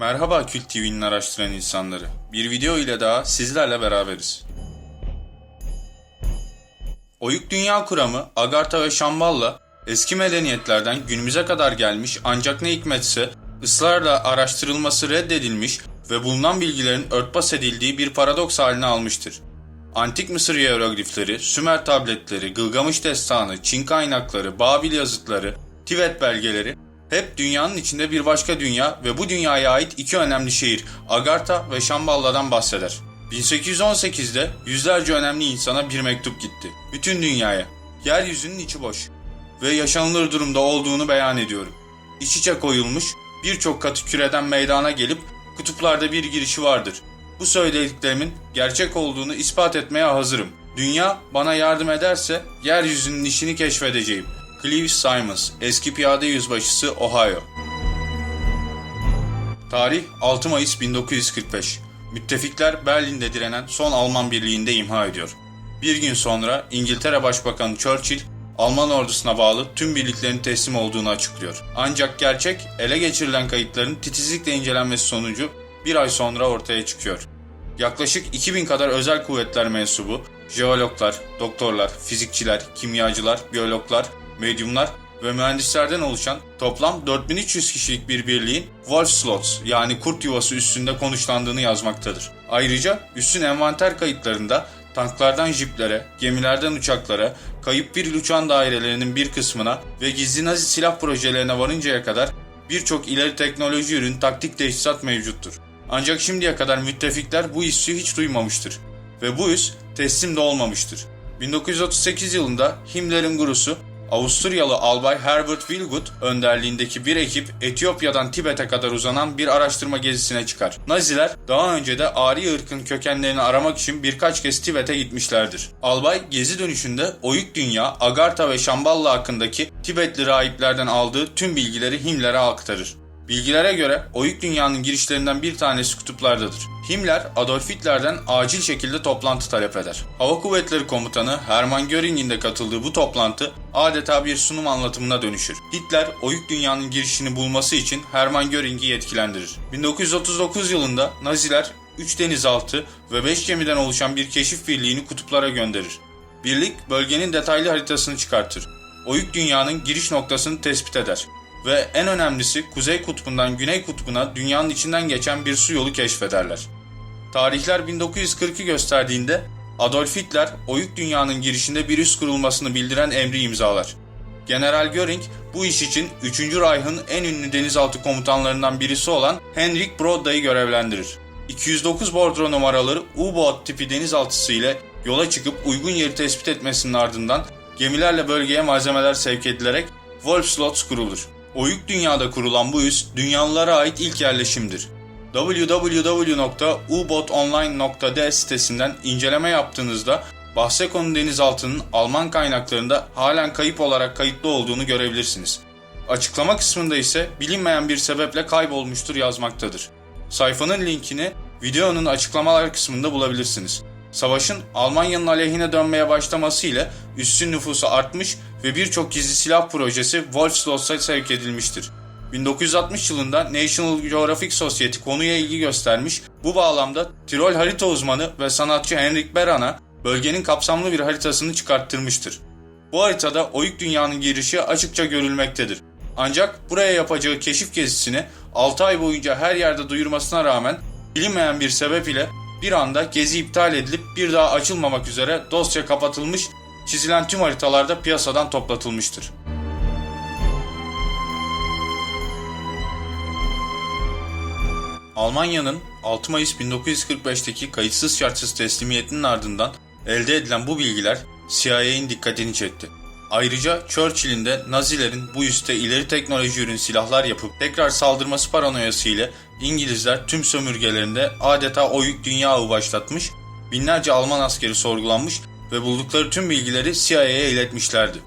Merhaba Kült TV'nin araştıran insanları. Bir video ile daha sizlerle beraberiz. Oyuk dünya kuramı Agartha ve Shambhala eski medeniyetlerden günümüze kadar gelmiş ancak ne hikmetse ısrarla araştırılması reddedilmiş ve bulunan bilgilerin örtbas edildiği bir paradoks haline almıştır. Antik Mısır hieroglifleri, Sümer tabletleri, Gılgamış destanı, Çin kaynakları, Babil yazıtları, Tibet belgeleri hep dünyanın içinde bir başka dünya ve bu dünyaya ait iki önemli şehir Agartha ve Shambhala'dan bahseder. 1818'de yüzlerce önemli insana bir mektup gitti. Bütün dünyaya. Yeryüzünün içi boş ve yaşanılır durumda olduğunu beyan ediyorum. İç içe koyulmuş birçok katı küreden meydana gelip kutuplarda bir girişi vardır. Bu söylediklerimin gerçek olduğunu ispat etmeye hazırım. Dünya bana yardım ederse yeryüzünün işini keşfedeceğim. Clive Simons, eski piyade yüzbaşısı Ohio. Tarih 6 Mayıs 1945. Müttefikler Berlin'de direnen son Alman birliğinde imha ediyor. Bir gün sonra İngiltere Başbakanı Churchill, Alman ordusuna bağlı tüm birliklerin teslim olduğunu açıklıyor. Ancak gerçek, ele geçirilen kayıtların titizlikle incelenmesi sonucu bir ay sonra ortaya çıkıyor. Yaklaşık 2000 kadar özel kuvvetler mensubu, jeologlar, doktorlar, fizikçiler, kimyacılar, biyologlar, medyumlar ve mühendislerden oluşan toplam 4300 kişilik bir birliğin Wolfslots yani kurt yuvası üssünde konuşlandığını yazmaktadır. Ayrıca üssün envanter kayıtlarında tanklardan jiplere, gemilerden uçaklara, kayıp bir uçan dairelerinin bir kısmına ve gizli Nazi silah projelerine varıncaya kadar birçok ileri teknoloji ürün taktik teçhizat mevcuttur. Ancak şimdiye kadar müttefikler bu üssü hiç duymamıştır ve bu üs teslim de olmamıştır. 1938 yılında Himmler'in gurusu Avusturyalı albay Herbert Willgut önderliğindeki bir ekip Etiyopya'dan Tibet'e kadar uzanan bir araştırma gezisine çıkar. Naziler daha önce de Arya ırkın kökenlerini aramak için birkaç kez Tibet'e gitmişlerdir. Albay gezi dönüşünde Oyuk Dünya, Agartha ve Shambhala hakkındaki Tibetli rahiplerden aldığı tüm bilgileri Himmler'e aktarır. Bilgilere göre Oyuk Dünya'nın girişlerinden bir tanesi kutuplardadır. Himmler, Adolf Hitler'den acil şekilde toplantı talep eder. Hava Kuvvetleri Komutanı Hermann Göring'in de katıldığı bu toplantı adeta bir sunum anlatımına dönüşür. Hitler, Oyuk Dünya'nın girişini bulması için Hermann Göring'i yetkilendirir. 1939 yılında Naziler 3 denizaltı ve 5 gemiden oluşan bir keşif birliğini kutuplara gönderir. Birlik, bölgenin detaylı haritasını çıkartır. Oyuk Dünya'nın giriş noktasını tespit eder. Ve en önemlisi Kuzey Kutbu'ndan Güney Kutbu'na dünyanın içinden geçen bir su yolu keşfederler. Tarihler 1940'ı gösterdiğinde Adolf Hitler, Oyuk Dünya'nın girişinde bir üs kurulmasını bildiren emri imzalar. General Göring bu iş için 3. Reich'ın en ünlü denizaltı komutanlarından birisi olan Heinrich Brodda'yı görevlendirir. 209 bordro numaralı U-boat tipi denizaltısı ile yola çıkıp uygun yeri tespit etmesinin ardından gemilerle bölgeye malzemeler sevk edilerek Wolfslots kurulur. Oyuk Dünya'da kurulan bu üs, dünyalılara ait ilk yerleşimdir. www.ubotonline.de sitesinden inceleme yaptığınızda bahse konu denizaltının Alman kaynaklarında halen kayıp olarak kayıtlı olduğunu görebilirsiniz. Açıklama kısmında ise bilinmeyen bir sebeple kaybolmuştur yazmaktadır. Sayfanın linkini videonun açıklamalar kısmında bulabilirsiniz. Savaşın Almanya'nın aleyhine dönmeye başlaması ile üssün nüfusu artmış ve birçok gizli silah projesi Wolfslots'a sevk edilmiştir. 1960 yılında National Geographic Society konuya ilgi göstermiş, bu bağlamda Tirol harita uzmanı ve sanatçı Henrik Beran'a bölgenin kapsamlı bir haritasını çıkarttırmıştır. Bu haritada Oyuk Dünya'nın girişi açıkça görülmektedir. Ancak buraya yapacağı keşif gezisini 6 ay boyunca her yerde duyurmasına rağmen bilinmeyen bir sebep ile bir anda gezi iptal edilip bir daha açılmamak üzere dosya kapatılmış, çizilen tüm haritalarda piyasadan toplatılmıştır. Almanya'nın 6 Mayıs 1945'teki kayıtsız şartsız teslimiyetinin ardından elde edilen bu bilgiler CIA'nin dikkatini çekti. Ayrıca Churchill'in de Nazilerin bu üste ileri teknoloji ürün silahlar yapıp tekrar saldırması paranoyası ile İngilizler tüm sömürgelerinde adeta Oyuk Dünya ağı başlatmış, binlerce Alman askeri sorgulanmış ve buldukları tüm bilgileri CIA'ya iletmişlerdi.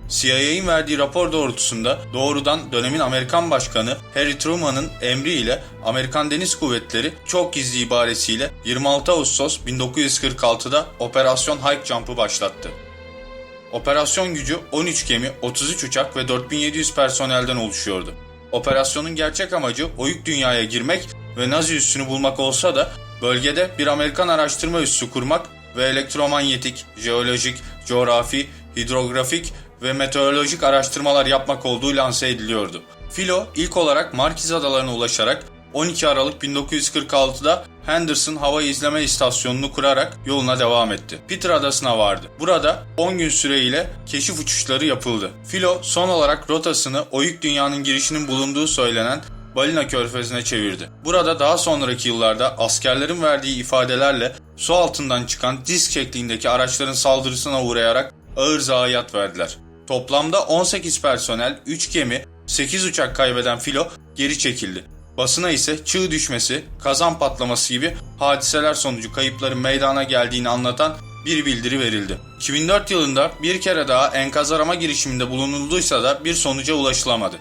CIA'nin verdiği rapor doğrultusunda doğrudan dönemin Amerikan Başkanı Harry Truman'ın emriyle Amerikan Deniz Kuvvetleri çok gizli ibaresiyle 26 Ağustos 1946'da Operasyon High Jump'ı başlattı. Operasyon gücü 13 gemi, 33 uçak ve 4700 personelden oluşuyordu. Operasyonun gerçek amacı Oyuk Dünya'ya girmek ve Nazi üssünü bulmak olsa da bölgede bir Amerikan araştırma üssü kurmak ve elektromanyetik, jeolojik, coğrafi, hidrografik ve meteorolojik araştırmalar yapmak olduğu lanse ediliyordu. Filo ilk olarak Markiz Adalarına ulaşarak 12 Aralık 1946'da Henderson Hava İzleme İstasyonu'nu kurarak yoluna devam etti. Peter Adası'na vardı. Burada 10 gün süreyle keşif uçuşları yapıldı. Filo son olarak rotasını Oyuk Dünya'nın girişinin bulunduğu söylenen Balina Körfezi'ne çevirdi. Burada daha sonraki yıllarda askerlerin verdiği ifadelerle su altından çıkan disk şeklindeki araçların saldırısına uğrayarak ağır zayiat verdiler. Toplamda 18 personel, 3 gemi, 8 uçak kaybeden Filo geri çekildi. Basına ise çığ düşmesi, kazan patlaması gibi hadiseler sonucu kayıpların meydana geldiğini anlatan bir bildiri verildi. 2004 yılında bir kere daha enkaz arama girişiminde bulunulduysa da bir sonuca ulaşılamadı.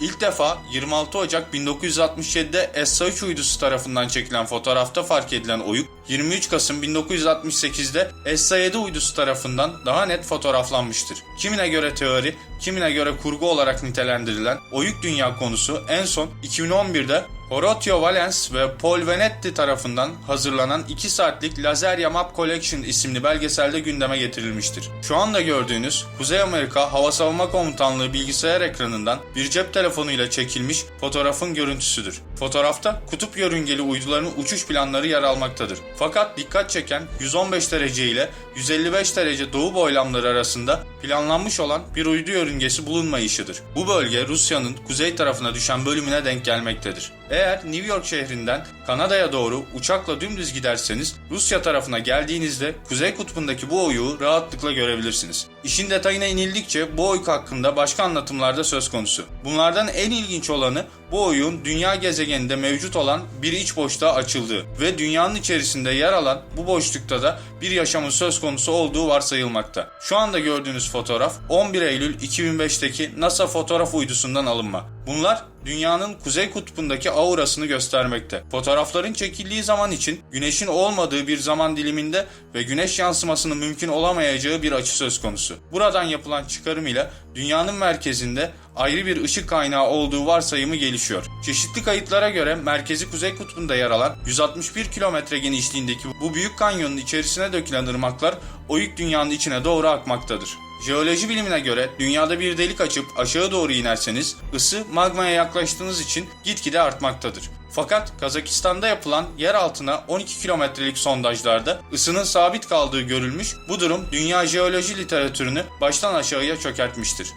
İlk defa 26 Ocak 1967'de ESSA-3 uydusu tarafından çekilen fotoğrafta fark edilen oyuk, 23 Kasım 1968'de ESSA-7 uydusu tarafından daha net fotoğraflanmıştır. Kimine göre teori, kimine göre kurgu olarak nitelendirilen oyuk dünya konusu en son 2011'de Horatio Valens ve Paul Venetti tarafından hazırlanan 2 saatlik Laseria Map Collection isimli belgeselde gündeme getirilmiştir. Şu anda gördüğünüz Kuzey Amerika Hava Savunma Komutanlığı bilgisayar ekranından bir cep telefonuyla çekilmiş fotoğrafın görüntüsüdür. Fotoğrafta kutup yörüngeli uyduların uçuş planları yer almaktadır. Fakat dikkat çeken 115 derece ile 155 derece doğu boylamları arasında planlanmış olan bir uydu yörüngesi bulunmayışıdır. Bu bölge Rusya'nın kuzey tarafına düşen bölümüne denk gelmektedir. Eğer New York şehrinden Kanada'ya doğru uçakla dümdüz giderseniz Rusya tarafına geldiğinizde Kuzey Kutbu'ndaki bu oyuğu rahatlıkla görebilirsiniz. İşin detayına inildikçe bu oyuk hakkında başka anlatımlar da söz konusu. Bunlardan en ilginç olanı bu oyuğun dünya gezegeninde mevcut olan bir iç boşluğa açıldığı ve dünyanın içerisinde yer alan bu boşlukta da bir yaşamın söz konusu olduğu varsayılmakta. Şu anda gördüğünüz fotoğraf 11 Eylül 2005'teki NASA fotoğraf uydusundan alınma. Bunlar dünyanın kuzey kutbundaki aurasını göstermekte. Fotoğrafların çekildiği zaman için güneşin olmadığı bir zaman diliminde ve güneş yansımasının mümkün olamayacağı bir açı söz konusu. Buradan yapılan çıkarım ile dünyanın merkezinde ayrı bir ışık kaynağı olduğu varsayımı gelişiyor. Çeşitli kayıtlara göre merkezi kuzey kutbunda yer alan 161 kilometre genişliğindeki bu büyük kanyonun içerisine dökülen ırmaklar oyuk dünyanın içine doğru akmaktadır. Jeoloji bilimine göre dünyada bir delik açıp aşağı doğru inerseniz ısı magmaya yaklaştığınız için gitgide artmaktadır. Fakat Kazakistan'da yapılan yer altına 12 kilometrelik sondajlarda ısının sabit kaldığı görülmüş, bu durum dünya jeoloji literatürünü baştan aşağıya çökertmiştir.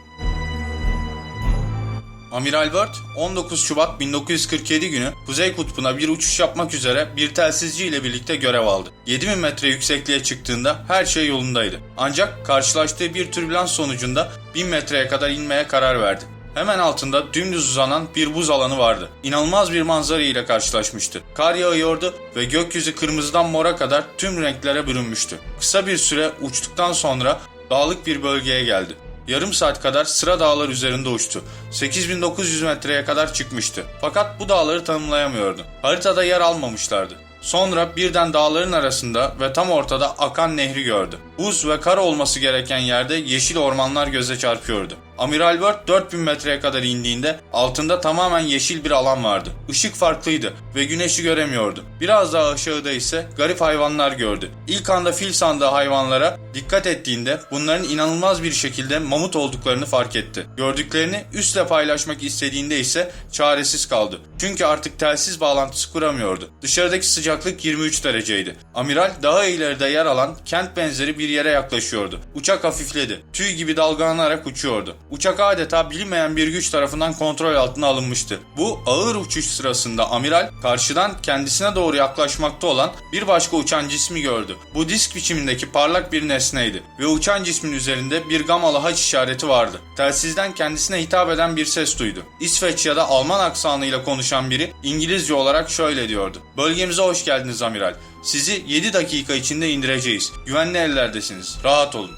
Amiral Byrd 19 Şubat 1947 günü Kuzey Kutbu'na bir uçuş yapmak üzere bir telsizci ile birlikte görev aldı. 7000 metre yüksekliğe çıktığında her şey yolundaydı. Ancak karşılaştığı bir türbülans sonucunda 1000 metreye kadar inmeye karar verdi. Hemen altında dümdüz uzanan bir buz alanı vardı. İnanılmaz bir manzara ile karşılaşmıştı. Kar yağıyordu ve gökyüzü kırmızıdan mora kadar tüm renklere bürünmüştü. Kısa bir süre uçtuktan sonra dağlık bir bölgeye geldi. Yarım saat kadar sıra dağlar üzerinde uçtu. 8900 metreye kadar çıkmıştı. Fakat bu dağları tanımlayamıyordu. Haritada yer almamışlardı. Sonra birden dağların arasında ve tam ortada akan nehri gördü. Buz ve kar olması gereken yerde yeşil ormanlar göze çarpıyordu. Amiral Byrd 4000 metreye kadar indiğinde altında tamamen yeşil bir alan vardı. Işık farklıydı ve güneşi göremiyordu. Biraz daha aşağıda ise garip hayvanlar gördü. İlk anda fil sandığı hayvanlara dikkat ettiğinde bunların inanılmaz bir şekilde mamut olduklarını fark etti. Gördüklerini üstle paylaşmak istediğinde ise çaresiz kaldı. Çünkü artık telsiz bağlantısı kuramıyordu. Dışarıdaki sıcaklık 23 dereceydi. Amiral daha ileride yer alan kent benzeri bir yere yaklaşıyordu. Uçak hafifledi. Tüy gibi dalgalanarak uçuyordu. Uçak adeta bilinmeyen bir güç tarafından kontrol altına alınmıştı. Bu ağır uçuş sırasında amiral karşıdan kendisine doğru yaklaşmakta olan bir başka uçan cismi gördü. Bu disk biçimindeki parlak bir nesneydi ve uçan cismin üzerinde bir gamalı haç işareti vardı. Telsizden kendisine hitap eden bir ses duydu. İsveç ya da Alman aksanıyla konuşan biri İngilizce olarak şöyle diyordu: "Bölgemize hoş geldiniz amiral. Sizi 7 dakika içinde indireceğiz. Güvenli ellerdesiniz. Rahat olun."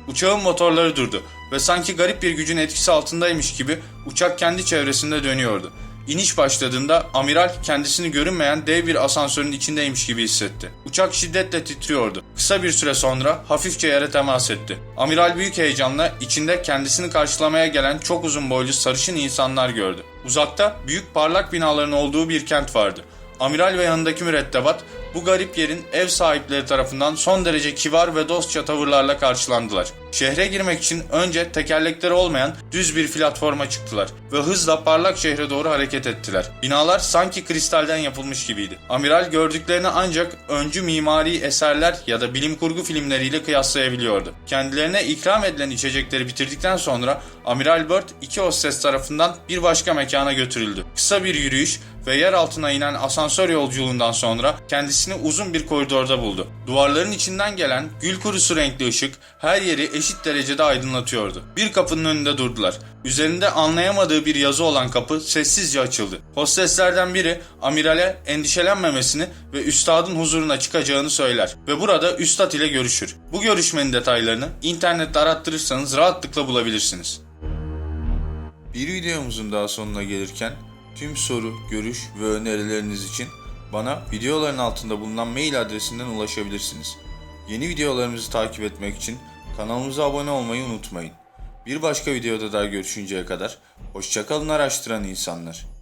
Uçağın motorları durdu ve sanki garip bir gücün etkisi altındaymış gibi uçak kendi çevresinde dönüyordu. İniş başladığında amiral kendisini görünmeyen dev bir asansörün içindeymiş gibi hissetti. Uçak şiddetle titriyordu. Kısa bir süre sonra hafifçe yere temas etti. Amiral büyük heyecanla içinde kendisini karşılamaya gelen çok uzun boylu sarışın insanlar gördü. Uzakta büyük parlak binaların olduğu bir kent vardı. Amiral ve yanındaki mürettebat bu garip yerin ev sahipleri tarafından son derece kibar ve dostça tavırlarla karşılandılar. Şehre girmek için önce tekerlekleri olmayan düz bir platforma çıktılar ve hızla parlak şehre doğru hareket ettiler. Binalar sanki kristalden yapılmış gibiydi. Amiral gördüklerini ancak öncü mimari eserler ya da bilim kurgu filmleriyle kıyaslayabiliyordu. Kendilerine ikram edilen içecekleri bitirdikten sonra Amiral Byrd iki hostes tarafından bir başka mekana götürüldü. Kısa bir yürüyüş ve yer altına inen asansör yolculuğundan sonra kendisini uzun bir koridorda buldu. Duvarların içinden gelen gül kurusu renkli ışık her yeri eşit derecede aydınlatıyordu. Bir kapının önünde durdular. Üzerinde anlayamadığı bir yazı olan kapı sessizce açıldı. Hosteslerden biri amirale endişelenmemesini ve üstadın huzuruna çıkacağını söyler ve burada üstad ile görüşür. Bu görüşmenin detaylarını internette arattırırsanız rahatlıkla bulabilirsiniz. Bir videomuzun daha sonuna gelirken tüm soru, görüş ve önerileriniz için bana videoların altında bulunan mail adresinden ulaşabilirsiniz. Yeni videolarımızı takip etmek için kanalımıza abone olmayı unutmayın. Bir başka videoda daha görüşünceye kadar hoşça kalın araştıran insanlar.